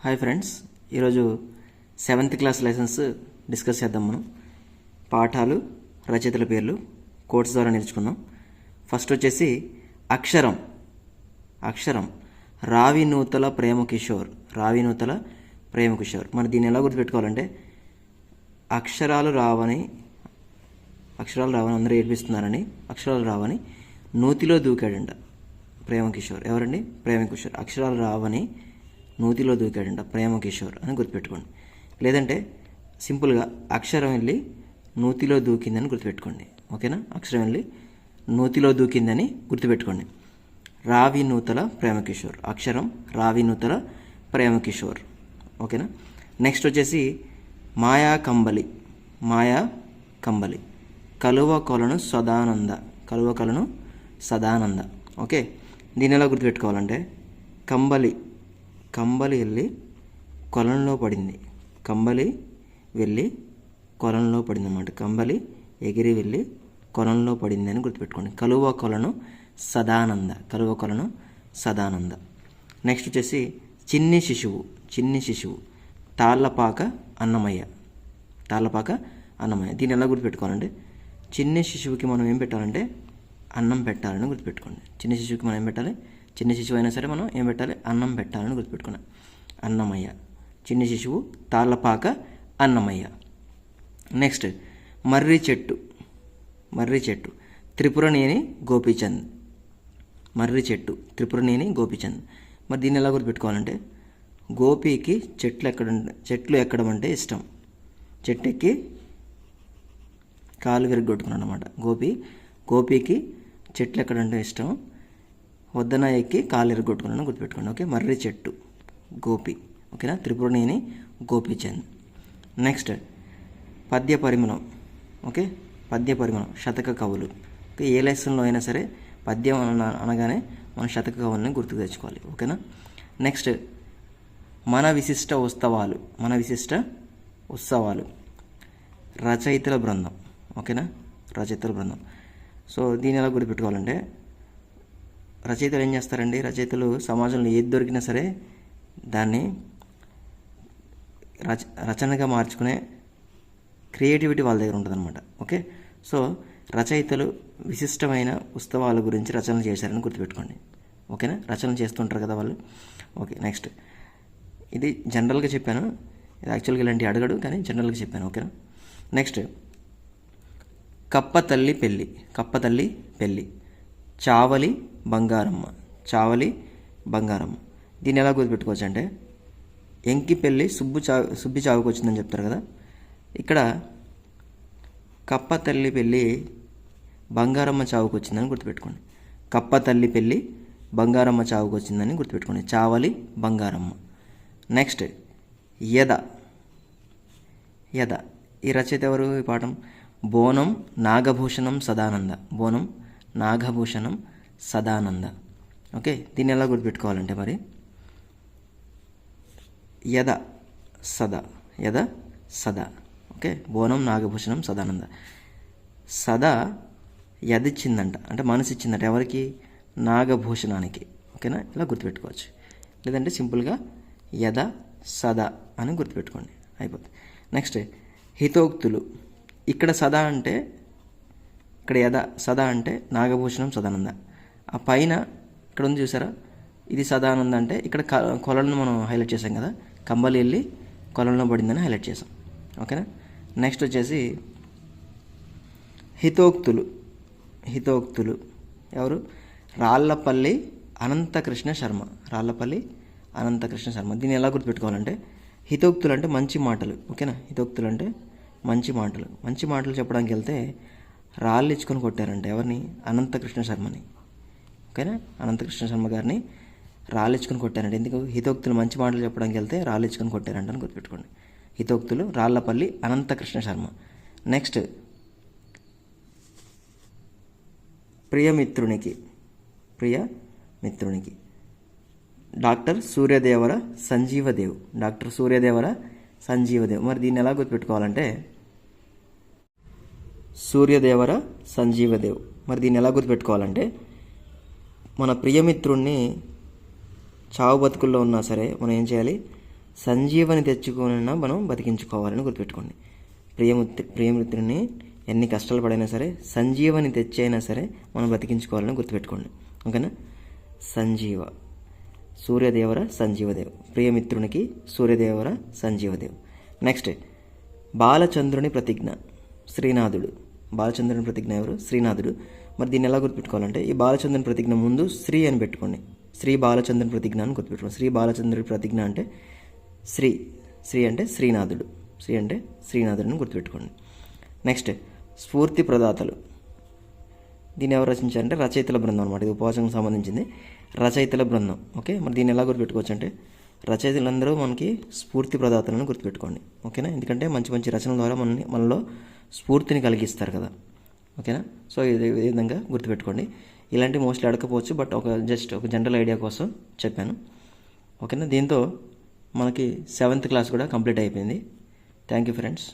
Hi friends, ఈరోజు 7th class lessons discuss చేద్దాం. మనం పాఠాలు, రచయితల పేర్లు కోట్స్ ద్వారా నేర్చుకుందాం. ఫస్ట్ వచ్చేసి అక్షరం. రావినూతల ప్రేమకిషోర్. మరి దీన్ని ఎలా గుర్తుపెట్టుకోవాలంటే అక్షరాలు రావని అందరూ ఏడిపిస్తున్నారని అక్షరాలు రావని నూతిలో దూకాడంట ప్రేమకిషోర్. ఎవరండి? ప్రేమకిషోర్. అక్షరాలు రావని నూతిలో దూకాడంట ప్రేమకిషోర్ అని గుర్తుపెట్టుకోండి. లేదంటే సింపుల్గా అక్షరం వెళ్ళి నూతిలో దూకిందని గుర్తుపెట్టుకోండి. ఓకేనా? అక్షరం వెళ్ళి నూతిలో దూకిందని గుర్తుపెట్టుకోండి. రావినూతల ప్రేమకిషోర్. అక్షరం రావినూతల ప్రేమకిషోర్. ఓకేనా? నెక్స్ట్ వచ్చేసి మాయా కంబలి. కలువ కొలను సదానంద. ఓకే, దీని ఎలా గుర్తుపెట్టుకోవాలంటే కంబలి వెళ్ళి కొలంలో పడింది. అన్నమాట. కంబలి ఎగిరి వెళ్ళి కొలంలో పడింది అని గుర్తుపెట్టుకోండి. కలువ కొలను సదానంద. నెక్స్ట్ వచ్చేసి చిన్ని శిశువు. తాళ్ళపాక అన్నమయ్య. దీన్ని ఎలా గుర్తుపెట్టుకోవాలంటే చిన్ని శిశువుకి మనం ఏం పెట్టాలంటే అన్నం పెట్టాలని గుర్తుపెట్టుకోండి. చిన్న శిశువుకి మనం ఏం పెట్టాలి? చిన్న శిశువు అయినా సరే మనం ఏం పెట్టాలి? అన్నం పెట్టాలని గుర్తుపెట్టుకున్నాం. అన్నమయ్య. చిన్న శిశువు, తాళ్ళపాక, అన్నమయ్య. నెక్స్ట్ మర్రి చెట్టు. త్రిపురనేని గోపీచంద్. మరి దీన్ని ఎలా గుర్తుపెట్టుకోవాలంటే గోపికి చెట్లు ఎక్కడం అంటే ఇష్టం. చెట్టు ఎక్కి కాలు విరగొట్టుకున్నాడు అనమాట. గోపికి చెట్లు ఎక్కడంటే ఇష్టం, వద్దన ఎక్కి కాలు ఎరగొట్టుకున్నాను గుర్తుపెట్టుకోండి. ఓకే, మర్రి చెట్టు గోపి. ఓకేనా? త్రిపురనేని గోపీచంద్. నెక్స్ట్ పద్య పరిమళం. శతక కవులు. ఓకే, ఏ లెసన్లో అయినా సరే పద్యం అనగానే మనం శతక కవులని గుర్తుకు తెచ్చుకోవాలి. ఓకేనా? నెక్స్ట్ మన విశిష్ట ఉత్సవాలు. రచయితల బృందం. ఓకేనా? రచయితల బృందం. సో దీన్ని ఎలా గుర్తుపెట్టుకోవాలంటే రచయితలు ఏం చేస్తారండి? రచయితలు సమాజంలో ఏది దొరికినా సరే దాన్ని రచనగా మార్చుకునే క్రియేటివిటీ వాళ్ళ దగ్గర ఉంటుందన్నమాట. ఓకే, సో రచయితలు విశిష్టమైన ఉత్సవాల గురించి రచనలు చేశారని గుర్తుపెట్టుకోండి. ఓకేనా? రచనలు చేస్తుంటారు కదా వాళ్ళు. ఓకే, నెక్స్ట్ ఇది జనరల్గా చెప్పాను. ఇది యాక్చువల్గా ఇలాంటి అడగడు, కానీ జనరల్గా చెప్పాను. ఓకేనా? నెక్స్ట్ కప్పతల్లి పెళ్ళి. చావలి బంగారమ్మ. దీన్ని ఎలా గుర్తుపెట్టుకోవచ్చు అంటే ఎంకి పెళ్ళి సుబ్బి చావుకు వచ్చిందని చెప్తారు కదా. ఇక్కడ కప్పతల్లి పెళ్ళి బంగారమ్మ చావుకు వచ్చిందని గుర్తుపెట్టుకోండి. కప్పతల్లి పెళ్ళి బంగారమ్మ చావుకు వచ్చిందని గుర్తుపెట్టుకోండి. చావలి బంగారమ్మ. నెక్స్ట్ యద. ఈ రచయిత ఎవరు? ఈ పాఠం బోనం నాగభూషణం సదానంద. ఓకే, దీన్ని ఎలా గుర్తుపెట్టుకోవాలంటే మరి యద సదా. ఓకే, బోనం నాగభూషణం సదానంద. సదా యదిచ్చిందంట, అంటే మనసు ఇచ్చిందంట. ఎవరికి? నాగభూషణానికి. ఓకేనా? ఇలా గుర్తుపెట్టుకోవచ్చు. లేదంటే సింపుల్గా యద సదా అని గుర్తుపెట్టుకోండి, అయిపోతుంది. నెక్స్ట్ హితోక్తులు. ఇక్కడ సదా అంటే నాగభూషణం సదానంద. ఆ పైన ఇక్కడ ఉంది చూసారా, ఇది సదానంద అంటే ఇక్కడ కొలను మనం హైలైట్ చేసాం కదా. కంబలి వెళ్ళి కొలంలో పడిందని హైలైట్ చేసాం. ఓకేనా? నెక్స్ట్ వచ్చేసి హితోక్తులు. ఎవరు? రాళ్లపల్లి అనంతకృష్ణ శర్మ. దీన్ని ఎలా గుర్తుపెట్టుకోవాలంటే హితోక్తులు అంటే మంచి మాటలు. ఓకేనా? హితోక్తులు అంటే మంచి మాటలు చెప్పడానికి వెళ్తే రాళ్ళు ఇచ్చుకొని కొట్టారంటే ఎవరిని? అనంతకృష్ణ శర్మని. ఓకేనా? అనంతకృష్ణ శర్మ గారిని రాళ్ళు ఇచ్చుకొని కొట్టారంటే ఎందుకు? హితోక్తులు మంచి మాటలు చెప్పడానికి వెళ్తే రాళ్ళు ఇచ్చుకొని కొట్టారంట అని గుర్తుపెట్టుకోండి. హితోక్తులు రాళ్లపల్లి అనంతకృష్ణ శర్మ. నెక్స్ట్ ప్రియమిత్రునికి. డాక్టర్ సూర్యదేవర సంజీవదేవ్. మరి దీన్ని ఎలా గుర్తుపెట్టుకోవాలంటే సూర్యదేవర సంజీవదేవ్. మన ప్రియమిత్రుణ్ణి చావు బతుకుల్లో ఉన్నా సరే మనం ఏం చేయాలి? సంజీవని తెచ్చుకోనైనా మనం బతికించుకోవాలని గుర్తుపెట్టుకోండి. ప్రియమిత్రుని ఎన్ని కష్టాలు పడైనా సరే సంజీవని తెచ్చైనా సరే మనం బతికించుకోవాలని గుర్తుపెట్టుకోండి. ఓకేనా. సంజీవ, సూర్యదేవర సంజీవదేవ్. ప్రియమిత్రునికి సూర్యదేవర సంజీవదేవ్. నెక్స్ట్ బాలచంద్రుని ప్రతిజ్ఞ, శ్రీనాథుడు. బాలచంద్రుని ప్రతిజ్ఞ ఎవరు? శ్రీనాథుడు. మరి దీన్ని ఎలా గుర్తుపెట్టుకోవాలంటే ఈ బాలచంద్రుని ప్రతిజ్ఞ ముందు శ్రీ అని పెట్టుకోండి. శ్రీ బాలచంద్రుని ప్రతిజ్ఞ అని గుర్తుపెట్టుకోండి. శ్రీ బాలచంద్రుని ప్రతిజ్ఞ అంటే శ్రీ, శ్రీ అంటే శ్రీనాథుడు, శ్రీ అంటే శ్రీనాథుడిని గుర్తుపెట్టుకోండి. నెక్స్ట్ స్ఫూర్తి ప్రదాతలు. దీన్ని ఎవరు రచించారంటే రచయితల బృందం అనమాట. ఇది ఉపవాసంకి సంబంధించింది, రచయితల బృందం. ఓకే. మరి దీన్ని ఎలా గుర్తుపెట్టుకోవచ్చు అంటే రచయితలందరూ మనకి స్ఫూర్తి ప్రదాతలను గుర్తుపెట్టుకోండి. ఓకేనా. ఎందుకంటే మంచి మంచి రచనల ద్వారా మనలో స్ఫూర్తిని కలిగిస్తారు కదా. ఓకేనా. సో ఈ విధంగా గుర్తుపెట్టుకోండి. ఇలాంటి మోస్ట్లీ అడగకపోవచ్చు, బట్ జస్ట్ ఒక జనరల్ ఐడియా కోసం చెప్పాను. ఓకేనా. దీంతో మనకి 7th క్లాస్ కూడా కంప్లీట్ అయిపోయింది. Thank you friends.